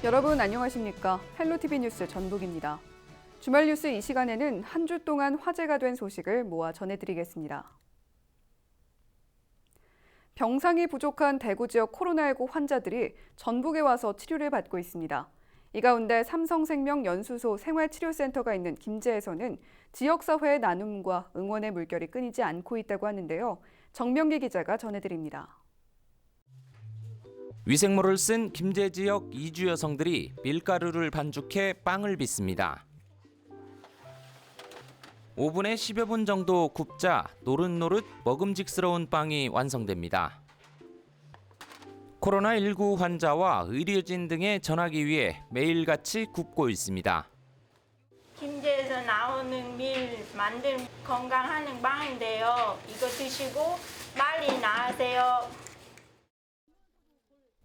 여러분 안녕하십니까? 헬로티비 뉴스 전북입니다. 주말 뉴스 이 시간에는 한 주 동안 화제가 된 소식을 모아 전해드리겠습니다. 병상이 부족한 대구 지역 코로나19 환자들이 전북에 와서 치료를 받고 있습니다. 이 가운데 삼성생명 연수소 생활치료센터가 있는 김제에서는 지역사회의 나눔과 응원의 물결이 끊이지 않고 있다고 하는데요. 정명기 기자가 전해드립니다. 위생모를 쓴 김제 지역 이주 여성들이 밀가루를 반죽해 빵을 빚습니다. 오븐에 10여 분 정도 굽자 노릇노릇 먹음직스러운 빵이 완성됩니다. 코로나19 환자와 의료진 등에 전하기 위해 매일같이 굽고 있습니다. 김제에서 나오는 밀 만든 건강하는 빵인데요. 이거 드시고 빨리 나으세요.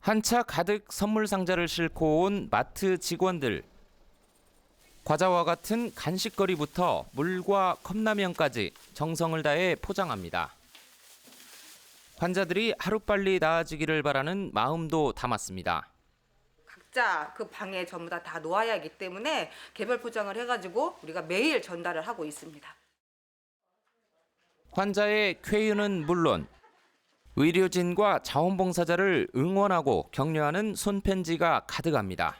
한 차 가득 선물 상자를 싣고 온 마트 직원들. 과자와 같은 간식거리부터 물과 컵라면까지 정성을 다해 포장합니다. 환자들이 하루빨리 나아지기를 바라는 마음도 담았습니다. 각자 그 방에 전부 다 놓아야 하기 때문에 개별 포장을 해가지고 우리가 매일 전달을 하고 있습니다. 환자의 쾌유는 물론 의료진과 자원봉사자를 응원하고 격려하는 손편지가 가득합니다.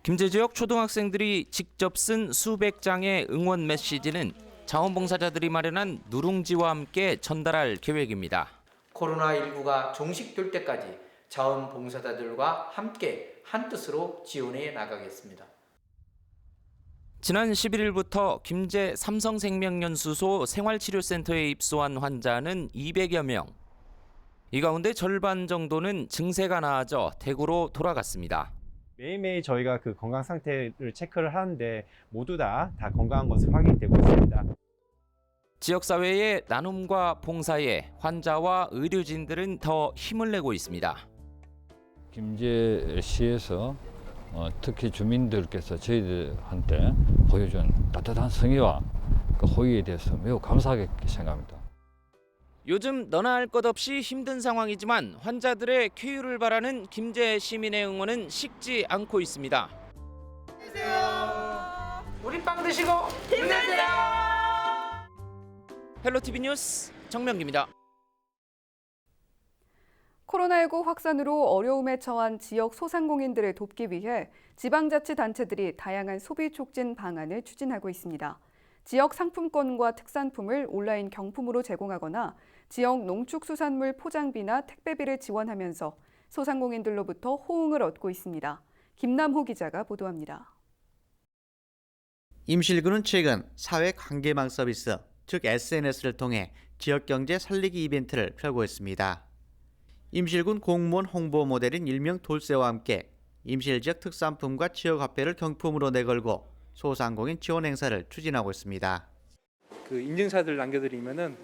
김제 지역 초등학생들이 직접 쓴 수백 장의 응원 메시지는 자원봉사자들이 마련한 누룽지와 함께 전달할 계획입니다. 코로나19가 종식될 때까지 자원봉사자들과 함께 한뜻으로 지원해 나가겠습니다. 지난 11일부터 김제 삼성생명연수소 생활치료센터에 입소한 환자는 200여 명. 이 가운데 절반 정도는 증세가 나아져 대구로 돌아갔습니다. 매일매일 저희가 그 건강 상태를 체크를 하는데 모두 다 건강한 것으로 확인되고 있습니다. 지역사회의 나눔과 봉사에 환자와 의료진들은 더 힘을 내고 있습니다. 김제시에서 특히 주민들께서 저희들한테 보여준 따뜻한 성의와 그 호의에 대해서 매우 감사하게 생각합니다. 요즘 너나 할 것 없이 힘든 상황이지만 환자들의 쾌유를 바라는 김제 시민의 응원은 식지 않고 있습니다. 우리 빵 드시고 힘내세요. 헬로티비 뉴스 정명기입니다. 코로나19 확산으로 어려움에 처한 지역 소상공인들을 돕기 위해 지방자치단체들이 다양한 소비 촉진 방안을 추진하고 있습니다. 지역 상품권과 특산품을 온라인 경품으로 제공하거나 지역 농축수산물 포장비나 택배비를 지원하면서 소상공인들로부터 호응을 얻고 있습니다. 김남호 기자가 보도합니다. 임실군은 최근 사회관계망 서비스, 즉 SNS를 통해 지역경제 살리기 이벤트를 펼고 있습니다. 임실군 공무원 홍보 모델인 일명 돌쇠와 함께 임실 지역 특산품과 지역화폐를 경품으로 내걸고 소상공인 지원 행사를 추진하고 있습니다. 그 인증샷을 남겨드리면은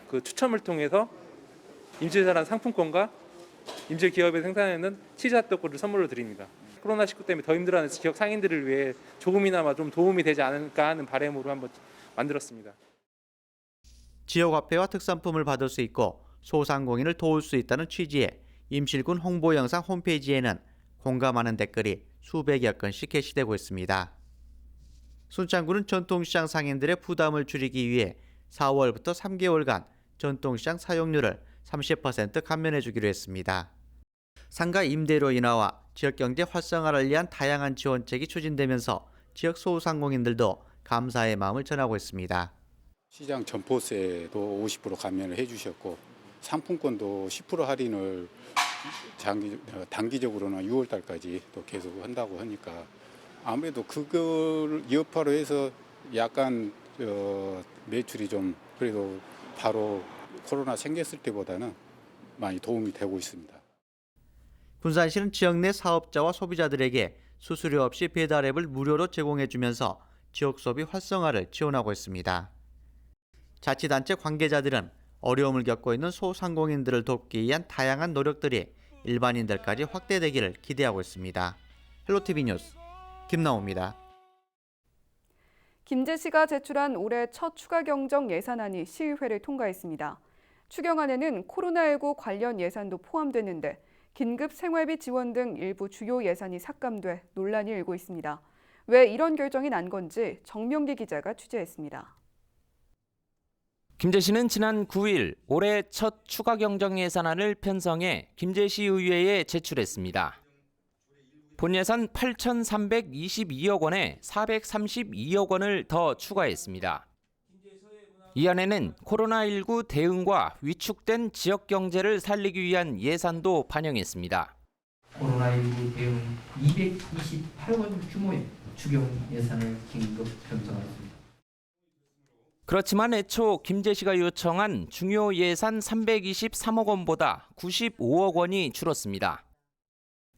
그 추첨을 통해서 임실사란 상품권과 임실 기업에 생산하는 치즈 핫도그를 선물로 드립니다. 코로나19 때문에 더 힘들어하는 지역 상인들을 위해 조금이나마 좀 도움이 되지 않을까 하는 바람으로 한번 만들었습니다. 지역화폐와 특산품을 받을 수 있고 소상공인을 도울 수 있다는 취지의 임실군 홍보 영상 홈페이지에는 공감하는 댓글이 수백여 건씩 게시되고 있습니다. 순창군은 전통시장 상인들의 부담을 줄이기 위해 4월부터 3개월간 전통시장 사용료를 30% 감면해 주기로 했습니다. 상가 임대료 인하와 지역경제 활성화를 위한 다양한 지원책이 추진되면서 지역 소상공인들도 감사의 마음을 전하고 있습니다. 시장 점포세도 50% 감면을 해주셨고 상품권도 10% 할인을 단기적으로는 6월 달까지 또 계속 한다고 하니까 아무래도 그걸 여파로 해서 약간 매출이 좀 그래도 바로 코로나 생겼을 때보다는 많이 도움이 되고 있습니다. 군산시는 지역 내 사업자와 소비자들에게 수수료 없이 배달앱을 무료로 제공해주면서 지역 소비 활성화를 지원하고 있습니다. 자치단체 관계자들은 어려움을 겪고 있는 소상공인들을 돕기 위한 다양한 노력들이 일반인들까지 확대되기를 기대하고 있습니다. 헬로티비 뉴스 김나호입니다. 김제시가 제출한 올해 첫 추가 경정 예산안이 시의회를 통과했습니다. 추경안에는 코로나19 관련 예산도 포함되는데 긴급 생활비 지원 등 일부 주요 예산이 삭감돼 논란이 일고 있습니다. 왜 이런 결정이 난 건지 정명기 기자가 취재했습니다. 김제시는 지난 9일 올해 첫 추가 경정 예산안을 편성해 김제시 의회에 제출했습니다. 본 예산 8,322억 원에 432억 원을 더 추가했습니다. 이 안에는 코로나19 대응과 위축된 지역 경제를 살리기 위한 예산도 반영했습니다. 코로나19 대응 228원 규모의 추경 예산을 긴급 편성했습니다. 그렇지만 애초 김제시가 요청한 중요 예산 323억 원보다 95억 원이 줄었습니다.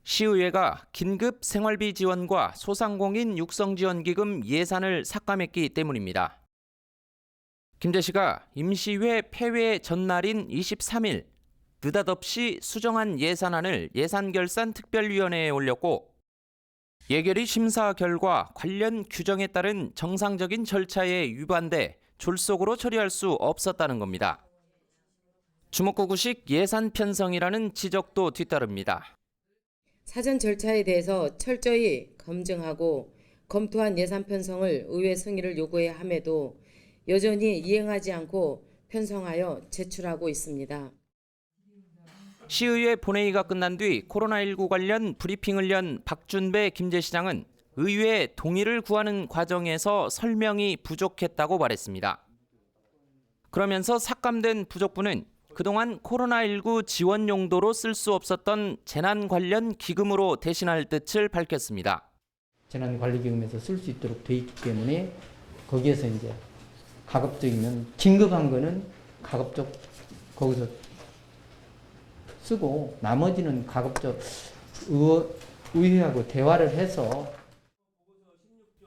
시의회가 긴급 생활비 지원과 소상공인 육성지원기금 예산을 삭감했기 때문입니다. 김제시가 임시회 폐회 전날인 23일 느닷없이 수정한 예산안을 예산결산특별위원회에 올렸고 예결위 심사 결과 관련 규정에 따른 정상적인 절차에 위반돼 졸속으로 처리할 수 없었다는 겁니다. 주먹구구식 예산 편성이라는 지적도 뒤따릅니다. 사전 절차에 대해서 철저히 검증하고 검토한 예산 편성을 의회 승인을 요구해야 함에도 여전히 이행하지 않고 편성하여 제출하고 있습니다. 시의회 본회의가 끝난 뒤 코로나19 관련 브리핑을 연 박준배 김제시장은 의회 동의를 구하는 과정에서 설명이 부족했다고 말했습니다. 그러면서 삭감된 부족분은 그동안 코로나19 지원 용도로 쓸 수 없었던 재난 관련 기금으로 대신할 뜻을 밝혔습니다. 재난관리기금에서 쓸 수 있도록 돼 있기 때문에 거기에서 이제 가급적이면 긴급한 거는 가급적 거기서 쓰고 나머지는 가급적 의회하고 대화를 해서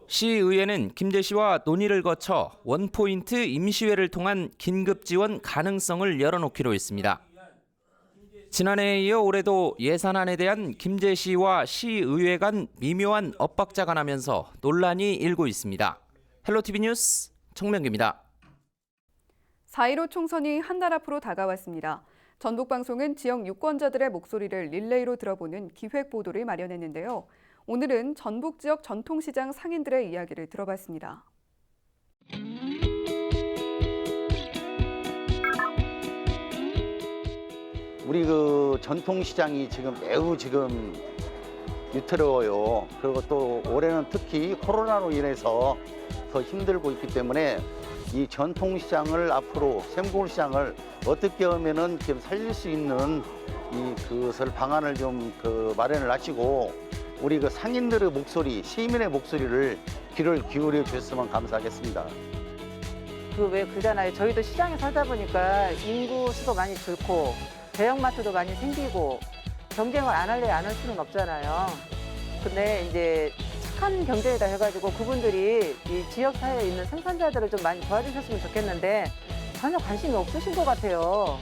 시의회는 김제시와 논의를 거쳐 원포인트 임시회를 통한 긴급 지원 가능성을 열어놓기로 했습니다. 지난해에 이어 올해도 예산안에 대한 김제시와 시의회 간 미묘한 엇박자가 나면서 논란이 일고 있습니다. 헬로티비 뉴스 정명기입니다. 4.15 총선이 한 달 앞으로 다가왔습니다. 전북방송은 지역 유권자들의 목소리를 릴레이로 들어보는 기획보도를 마련했는데요. 오늘은 전북 지역 전통시장 상인들의 이야기를 들어봤습니다. 우리 그 전통시장이 지금 매우 지금 위태로워요. 그리고 또 올해는 특히 코로나로 인해서 더 힘들고 있기 때문에 이 전통시장을 앞으로 샘골시장을 어떻게 하면은 좀 살릴 수 있는 그것을 방안을 좀 마련을 하시고 우리 그 상인들의 목소리, 시민의 목소리를 귀를 기울여 주셨으면 감사하겠습니다. 왜 그러잖아요. 저희도 시장에 살다 보니까 인구 수도 많이 줄고 대형마트도 많이 생기고 경쟁을 안 할 수는 없잖아요. 근데 이제 착한 경쟁이다 해가지고 그분들이 이 지역 사회에 있는 생산자들을 좀 많이 도와주셨으면 좋겠는데 전혀 관심이 없으신 것 같아요.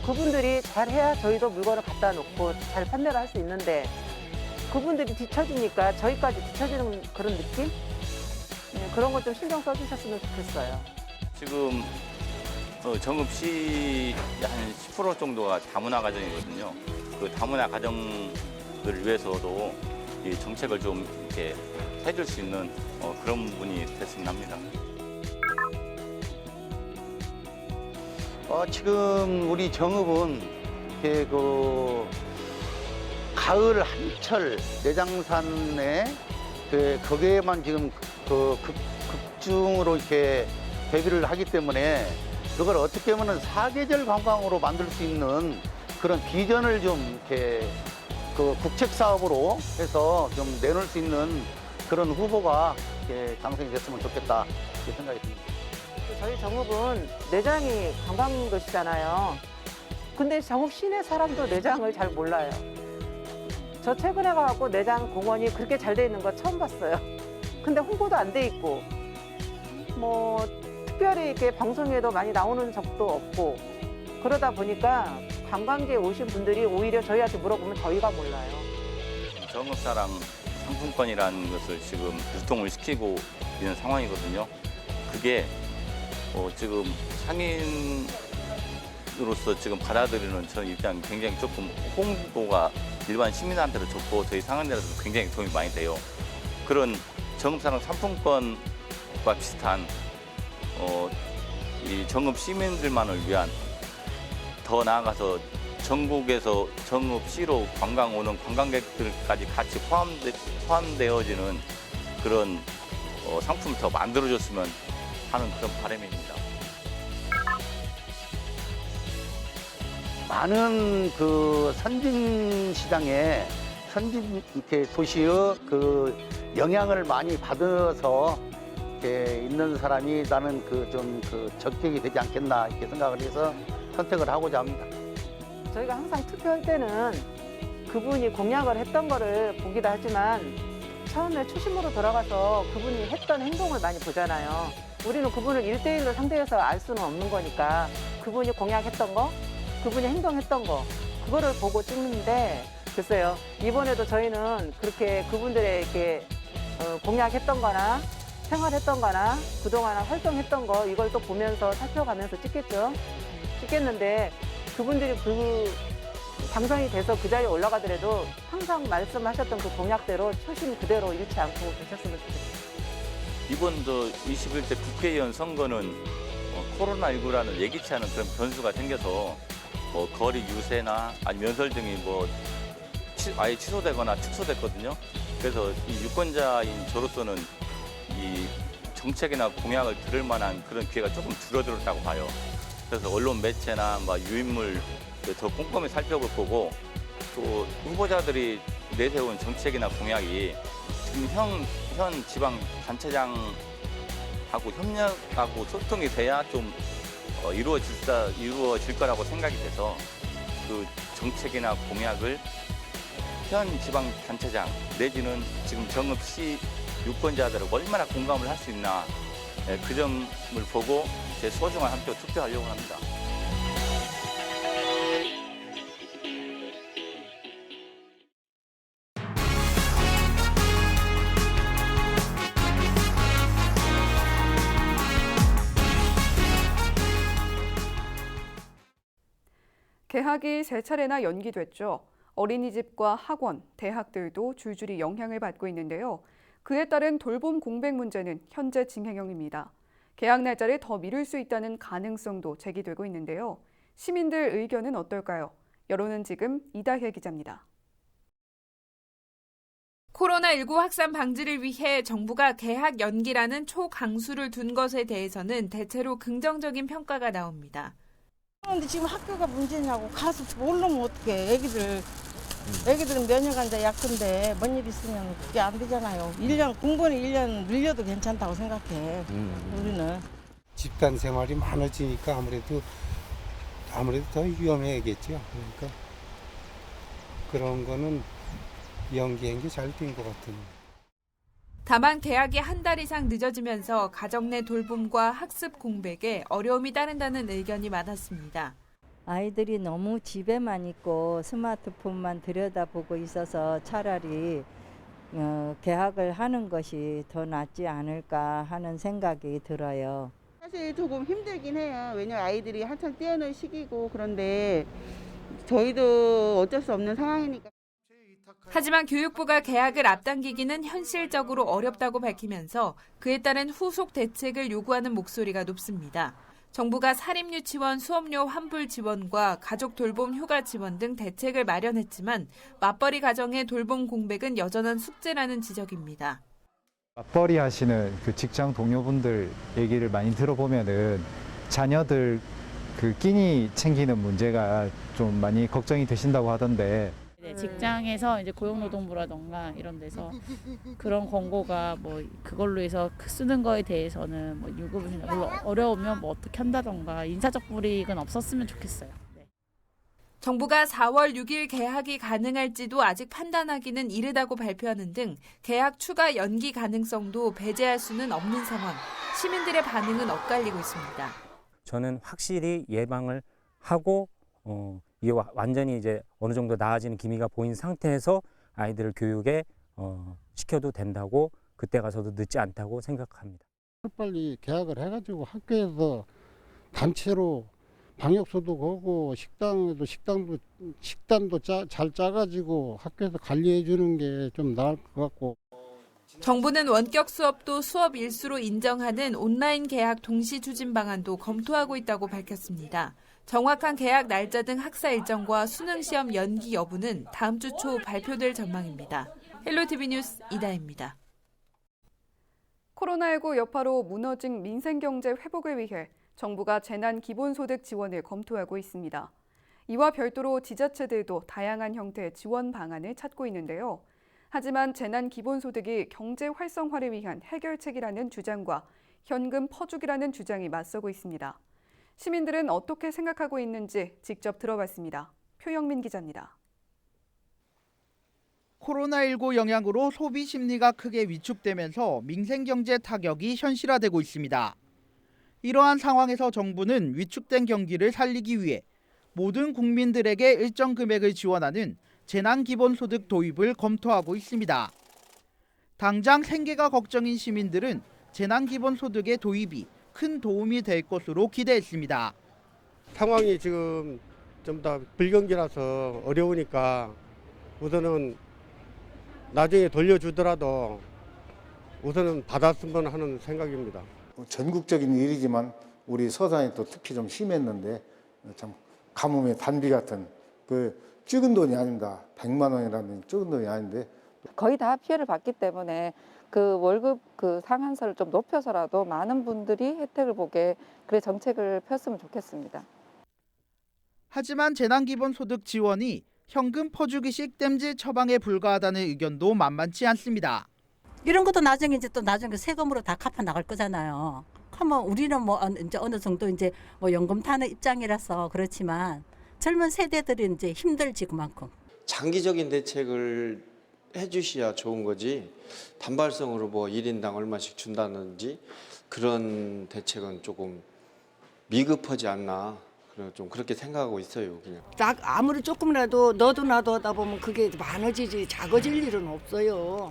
그분들이 잘해야 저희도 물건을 갖다 놓고 잘 판매를 할 수 있는데 그분들이 뒤처지니까 저희까지 뒤처지는 그런 느낌? 그런 것 좀 신경 써주셨으면 좋겠어요. 지금 정읍시 한 10% 정도가 다문화 가정이거든요. 그 다문화 가정을 위해서도 이 정책을 좀 이렇게 해줄 수 있는 그런 부분이 됐으면 합니다. 지금 우리 정읍은 이렇게 가을 한철 내장산에 거기에만 지금 극중으로 이렇게 대비를 하기 때문에 그걸 어떻게 하면은 사계절 관광으로 만들 수 있는 그런 비전을 좀 이렇게 국책 사업으로 해서 좀 내놓을 수 있는 그런 후보가 이렇게 당선이 됐으면 좋겠다 이렇게 생각이 듭니다. 저희 정읍은 내장이 관광도시잖아요. 근데 정읍 시내 사람도 내장을 잘 몰라요. 저 최근에 가갖고 내장 공원이 그렇게 잘 돼 있는 거 처음 봤어요. 근데 홍보도 안 돼 있고 뭐 특별히 이렇게 방송에도 많이 나오는 적도 없고 그러다 보니까 관광지에 오신 분들이 오히려 저희한테 물어보면 저희가 몰라요. 정읍사랑 상품권이라는 것을 지금 유통을 시키고 있는 상황이거든요. 그게 지금 상인으로서 지금 받아들이는 저는 입장 굉장히 조금 홍보가 일반 시민한테도 좋고 저희 상인들한테도 굉장히 도움이 많이 돼요. 그런 정읍사랑 상품권과 비슷한 이 정읍 시민들만을 위한, 더 나아가서 전국에서 정읍시로 관광 오는 관광객들까지 같이 포함되어지는 그런 상품을 더 만들어줬으면 하는 그런 바람입니다. 많은 그 선진 시장에 선진 이렇게 도시의 그 영향을 많이 받아서 이렇게 있는 사람이 나는 좀 적격이 되지 않겠나 이렇게 생각을 해서 선택을 하고자 합니다. 저희가 항상 투표할 때는 그분이 공약을 했던 거를 보기도 하지만 처음에 초심으로 돌아가서 그분이 했던 행동을 많이 보잖아요. 우리는 그분을 1대1로 상대해서 알 수는 없는 거니까 그분이 공약했던 거, 그분이 행동했던 거, 그거를 보고 찍는데, 글쎄요, 이번에도 저희는 그렇게 그분들의 이렇게 공약했던 거나 생활했던 거나 그동안 활동했던 거, 이걸 또 보면서 살펴가면서 찍겠는데 그분들이 그 당선이 돼서 그 자리에 올라가더라도 항상 말씀하셨던 그 공약대로 초심 그대로 잃지 않고 계셨으면 좋겠습니다. 이번 21대 국회의원 선거는 코로나19라는 예기치 않은 그런 변수가 생겨서 거리 유세나 아니 면설 등이 아예 취소되거나 축소됐거든요. 그래서 이 유권자인 저로서는 이 정책이나 공약을 들을 만한 그런 기회가 조금 줄어들었다고 봐요. 그래서 언론 매체나 유인물 더 꼼꼼히 살펴보고, 또 후보자들이 내세운 정책이나 공약이 지금 현 지방 단체장하고 협력하고 소통이 돼야 좀 이루어질 거라고 생각이 돼서 그 정책이나 공약을 현 지방 단체장 내지는 지금 정읍시 유권자들을 얼마나 공감을 할 수 있나, 그 점을 보고 제 소중한 한 표 투표하려고 합니다. 개학이 세 차례나 연기됐죠. 어린이집과 학원, 대학들도 줄줄이 영향을 받고 있는데요. 그에 따른 돌봄 공백 문제는 현재 진행형입니다. 개학 날짜를 더 미룰 수 있다는 가능성도 제기되고 있는데요. 시민들 의견은 어떨까요? 여론은 지금 이다혜 기자입니다. 코로나19 확산 방지를 위해 정부가 개학 연기라는 초강수를 둔 것에 대해서는 대체로 긍정적인 평가가 나옵니다. 그런데 지금 학교가 문제냐고 가서 모르면 어떡해. 애기들은 면역 환자 약한데 뭔 일 있으면 그게 안 되잖아요. 공부는 1년 늘려도 괜찮다고 생각해. 우리는. 집단 생활이 많아지니까 아무래도 더 위험해야겠죠. 그러니까 그런 거는 연기한 게 잘 된 것 같아요. 다만 개학이 한 달 이상 늦어지면서 가정 내 돌봄과 학습 공백에 어려움이 따른다는 의견이 많았습니다. 아이들이 너무 집에만 있고 스마트폰만 들여다보고 있어서 차라리 개학을 하는 것이 더 낫지 않을까 하는 생각이 들어요. 사실 조금 힘들긴 해요. 왜냐면 아이들이 한창 뛰어놀 시기고 그런데 저희도 어쩔 수 없는 상황이니까. 하지만 교육부가 개학을 앞당기기는 현실적으로 어렵다고 밝히면서 그에 따른 후속 대책을 요구하는 목소리가 높습니다. 정부가 사립유치원 수업료 환불 지원과 가족 돌봄 휴가 지원 등 대책을 마련했지만 맞벌이 가정의 돌봄 공백은 여전한 숙제라는 지적입니다. 맞벌이 하시는 그 직장 동료분들 얘기를 많이 들어보면은 자녀들 그 끼니 챙기는 문제가 좀 많이 걱정이 되신다고 하던데. 직장에서 이제 고용노동부라던가 이런 데서 그런 권고가 그걸로 해서 쓰는 거에 대해서는 유급을 물론 어려우면 어떻게 한다던가 인사적 불이익은 없었으면 좋겠어요. 네. 정부가 4월 6일 개학이 가능할지도 아직 판단하기는 이르다고 발표하는 등 개학 추가 연기 가능성도 배제할 수는 없는 상황. 시민들의 반응은 엇갈리고 있습니다. 저는 확실히 예방을 하고 이게 완전히 이제 어느 정도 나아지는 기미가 보인 상태에서 아이들을 교육에 시켜도 된다고, 그때 가서도 늦지 않다고 생각합니다. 빨리 개학을 해가지고 학교에서 단체로 방역소도 거고 식단도 잘 짜가지고 학교에서 관리해 주는 게 좀 나을 것 같고. 정부는 원격 수업도 수업 일수로 인정하는 온라인 개학 동시 추진 방안도 검토하고 있다고 밝혔습니다. 정확한 개학 날짜 등 학사 일정과 수능 시험 연기 여부는 다음 주 초 발표될 전망입니다. 헬로티비 뉴스 이다혜입니다. 코로나19 여파로 무너진 민생경제 회복을 위해 정부가 재난기본소득 지원을 검토하고 있습니다. 이와 별도로 지자체들도 다양한 형태의 지원 방안을 찾고 있는데요. 하지만 재난기본소득이 경제 활성화를 위한 해결책이라는 주장과 현금 퍼주기라는 주장이 맞서고 있습니다. 시민들은 어떻게 생각하고 있는지 직접 들어봤습니다. 표영민 기자입니다. 코로나19 영향으로 소비 심리가 크게 위축되면서 민생경제 타격이 현실화되고 있습니다. 이러한 상황에서 정부는 위축된 경기를 살리기 위해 모든 국민들에게 일정 금액을 지원하는 재난기본소득 도입을 검토하고 있습니다. 당장 생계가 걱정인 시민들은 재난기본소득의 도입이 큰 도움이 될 것으로 기대했습니다. 상황이 지금 좀 더 불경기라서 어려우니까 우선은 나중에 돌려주더라도 우선은 받았으면 하는 생각입니다. 전국적인 일이지만 우리 서산이 또 특히 좀 심했는데 참 가뭄의 단비 같은 그 적은 돈이 아닙니다. 100만 원이라는 적은 돈이 아닌데 거의 다 피해를 봤기 때문에 그 월급 그 상한선을 좀 높여서라도 많은 분들이 혜택을 보게 그래 정책을 폈으면 좋겠습니다. 하지만 재난기본소득 지원이 현금 퍼주기식 땜질 처방에 불과하다는 의견도 만만치 않습니다. 이런 것도 나중에 세금으로 다 갚아 나갈 거잖아요. 그러면 우리는 뭐 이제 어느 정도 이제 뭐 연금 타는 입장이라서 그렇지만 젊은 세대들이 이제 힘들지 그만큼. 장기적인 대책을 해주셔야 좋은 거지 단발성으로 뭐 1인당 얼마씩 준다든지 그런 대책은 조금 미흡하지 않나 좀 그렇게 생각하고 있어요. 그냥. 아무리 조금이라도 너도 나도 하다 보면 그게 많아지지 작아질 일은 없어요.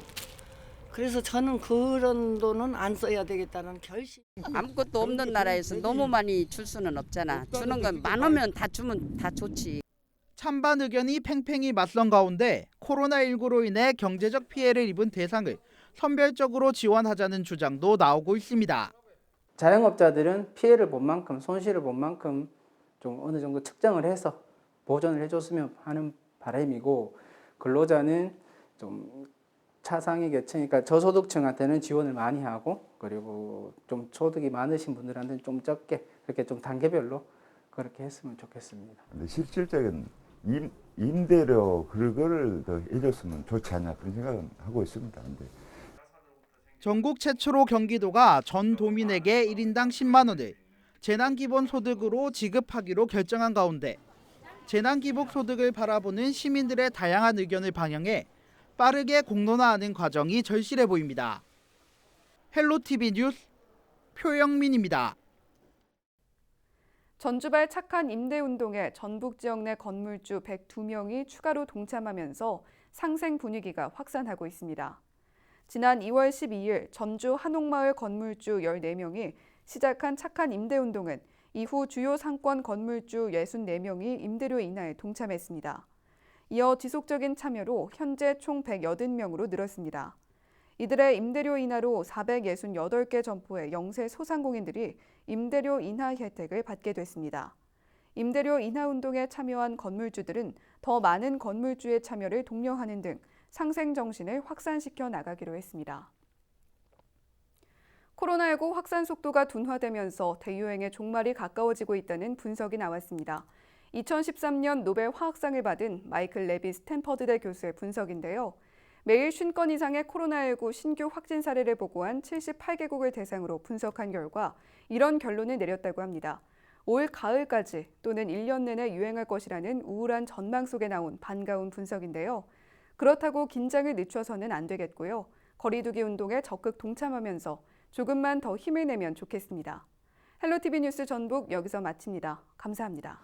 그래서 저는 그런 돈은 안 써야 되겠다는 결심. 아무것도 없는 나라에서 너무 많이 줄 수는 없잖아. 주는 건 많으면 다 주면 다 좋지. 찬반 의견이 팽팽히 맞선 가운데 코로나19로 인해 경제적 피해를 입은 대상을 선별적으로 지원하자는 주장도 나오고 있습니다. 자영업자들은 피해를 본 만큼 손실을 본 만큼 좀 어느 정도 측정을 해서 보전을 해줬으면 하는 바람이고 근로자는 좀 차상위 계층, 그러니까 저소득층한테는 지원을 많이 하고 그리고 좀 소득이 많으신 분들한테는 좀 적게 그렇게 좀 단계별로 그렇게 했으면 좋겠습니다. 실질적인 임대료 그거를 더 해줬으면 좋지 않냐 그런 생각은 하고 있습니다. 근데. 전국 최초로 경기도가 전 도민에게 1인당 10만 원을 재난기본소득으로 지급하기로 결정한 가운데 재난기본소득을 바라보는 시민들의 다양한 의견을 반영해 빠르게 공론화하는 과정이 절실해 보입니다. 헬로티비 뉴스 표영민입니다. 전주발 착한 임대운동에 전북 지역 내 건물주 102명이 추가로 동참하면서 상생 분위기가 확산하고 있습니다. 지난 2월 12일 전주 한옥마을 건물주 14명이 시작한 착한 임대운동은 이후 주요 상권 건물주 64명이 임대료 인하에 동참했습니다. 이어 지속적인 참여로 현재 총 180명으로 늘었습니다. 이들의 임대료 인하로 468개 점포의 영세 소상공인들이 임대료 인하 혜택을 받게 됐습니다. 임대료 인하 운동에 참여한 건물주들은 더 많은 건물주의 참여를 독려하는 등 상생 정신을 확산시켜 나가기로 했습니다. 코로나19 확산 속도가 둔화되면서 대유행의 종말이 가까워지고 있다는 분석이 나왔습니다. 2013년 노벨 화학상을 받은 마이클 레비 스탠퍼드대 교수의 분석인데요. 매일 50건 이상의 코로나19 신규 확진 사례를 보고한 78개국을 대상으로 분석한 결과 이런 결론을 내렸다고 합니다. 올 가을까지 또는 1년 내내 유행할 것이라는 우울한 전망 속에 나온 반가운 분석인데요. 그렇다고 긴장을 늦춰서는 안 되겠고요. 거리두기 운동에 적극 동참하면서 조금만 더 힘을 내면 좋겠습니다. 헬로티비 뉴스 전북 여기서 마칩니다. 감사합니다.